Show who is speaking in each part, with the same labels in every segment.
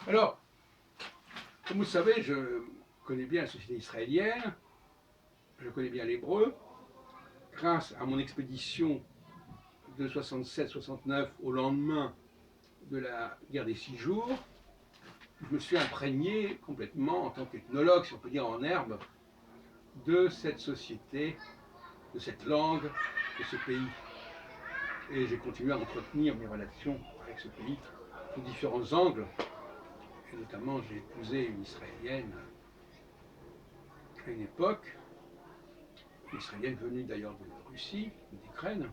Speaker 1: Alors, comme vous le savez, je connais bien la société israélienne, je connais bien l'hébreu, grâce à mon expédition de 67-69 au lendemain de la guerre des 6 jours, je me suis imprégné complètement en tant qu'ethnologue, si on peut dire en herbe, de cette société, de cette langue, de ce pays. Et j'ai continué à entretenir mes relations avec ce pays sous différents angles. Et notamment, j'ai épousé une Israélienne à une époque, une Israélienne venue d'ailleurs de Russie, d'Ukraine.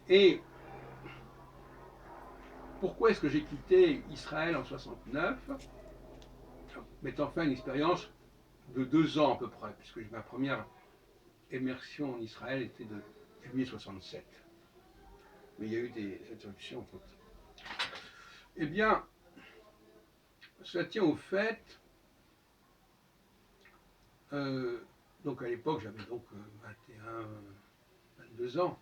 Speaker 1: Et pourquoi est-ce que j'ai quitté Israël en 69, mettant fin à une expérience de 2 ans à peu près, puisque ma première immersion en Israël était de juillet 67. Mais il y a eu des interruptions entre temps. Eh bien, ça tient au fait, donc à l'époque j'avais donc 21, 22 ans.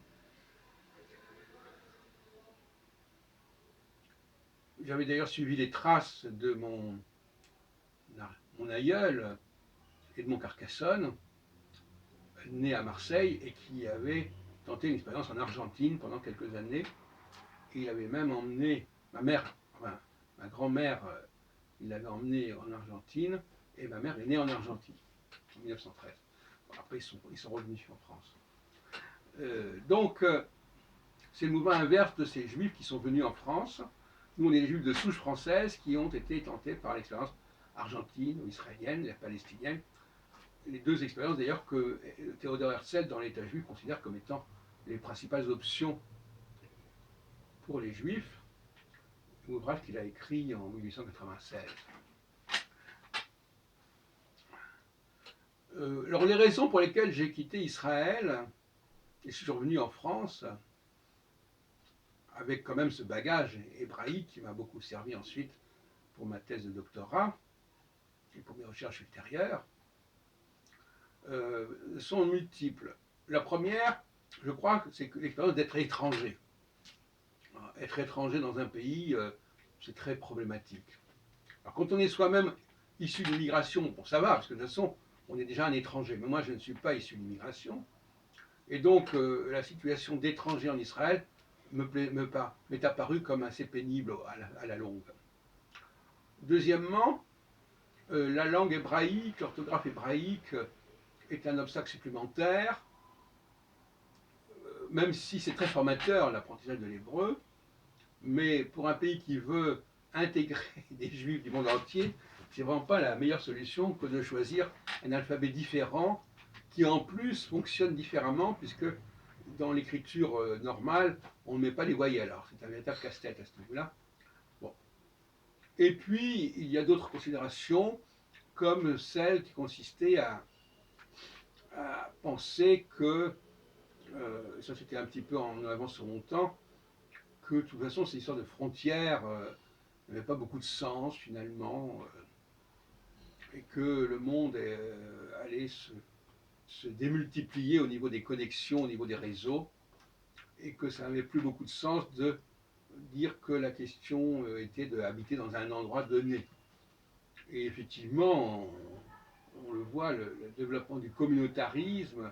Speaker 1: J'avais d'ailleurs suivi les traces de mon aïeul et de mon Carcassonne, né à Marseille et qui avait tenté une expérience en Argentine pendant quelques années. Et il avait même emmené ma mère, enfin ma grand-mère, il l'avait emmené en Argentine, et ma mère est née en Argentine, en 1913. Bon, après, ils sont revenus en France. Donc, c'est le mouvement inverse de ces juifs qui sont venus en France. Nous, on est des juifs de souche française qui ont été tentés par l'expérience argentine ou israélienne, la palestinienne. Les deux expériences d'ailleurs que Théodore Herzl, dans l'État juif, considère comme étant les principales options pour les juifs. Un ouvrage qu'il a écrit en 1896. Alors les raisons pour lesquelles j'ai quitté Israël et je suis revenu en France, avec quand même ce bagage hébraïque qui m'a beaucoup servi ensuite pour ma thèse de doctorat et pour mes recherches ultérieures, sont multiples. La première, je crois, c'est que l'expérience d'être étranger. Être étranger dans un pays, c'est très problématique. Alors quand on est soi-même issu de l'immigration, bon ça va, parce que de toute façon, on est déjà un étranger. Mais moi, je ne suis pas issu de l'immigration. Et donc, la situation d'étranger en Israël m'est apparue comme assez pénible à la longue. Deuxièmement, la langue hébraïque, l'orthographe hébraïque est un obstacle supplémentaire, même si c'est très formateur l'apprentissage de l'hébreu, mais pour un pays qui veut intégrer des juifs du monde entier, c'est vraiment pas la meilleure solution que de choisir un alphabet différent qui en plus fonctionne différemment puisque dans l'écriture normale, on ne met pas les voyelles. Alors c'est un véritable casse-tête à ce niveau-là. Bon. Et puis, il y a d'autres considérations comme celle qui consistait à penser que, ça c'était un petit peu en avance sur mon temps, que de toute façon ces histoires de frontières n'avaient pas beaucoup de sens finalement, et que le monde allait se démultiplier au niveau des connexions, au niveau des réseaux, et que ça n'avait plus beaucoup de sens de dire que la question était d'habiter dans un endroit donné. Et effectivement, on le voit, le développement du communautarisme,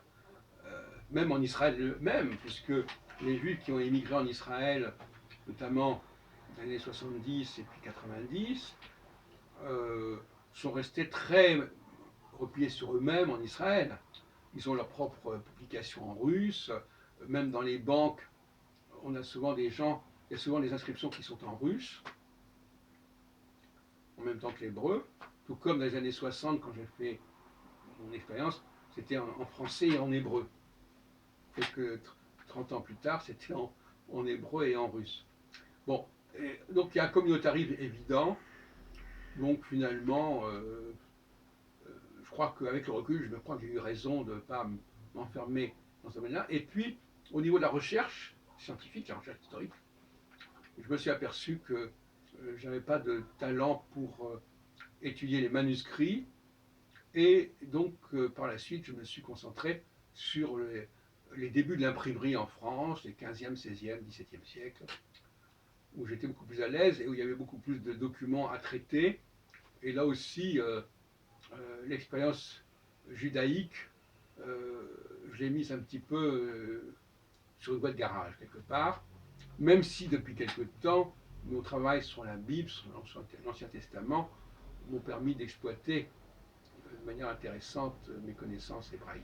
Speaker 1: même en Israël même, puisque les Juifs qui ont émigré en Israël, notamment dans les années 70 et puis 90, sont restés très repliés sur eux-mêmes en Israël. Ils ont leurs propres publications en russe, même dans les banques, on a souvent des gens, il y a souvent des inscriptions qui sont en russe, en même temps que l'hébreu, tout comme dans les années 60, quand j'ai fait mon expérience, c'était en français et en hébreu. Quelques 30 ans plus tard, c'était en hébreu et en russe. Bon, donc il y a un communautarisme évident, donc finalement, je crois qu'avec le recul, je me crois que j'ai eu raison de ne pas m'enfermer dans ce domaine-là. Et puis, au niveau de la recherche scientifique, la recherche historique, je me suis aperçu que je n'avais pas de talent pour étudier les manuscrits. Et donc, par la suite, je me suis concentré sur les débuts de l'imprimerie en France, les 15e, 16e, 17e siècles. où j'étais beaucoup plus à l'aise et où il y avait beaucoup plus de documents à traiter. Et là aussi, l'expérience judaïque, euh, je l'ai mise un petit peu sur une voie de garage, quelque part, même si depuis quelque temps, mon travail sur la Bible, sur l'Ancien Testament, m'ont permis d'exploiter de manière intéressante mes connaissances hébraïques.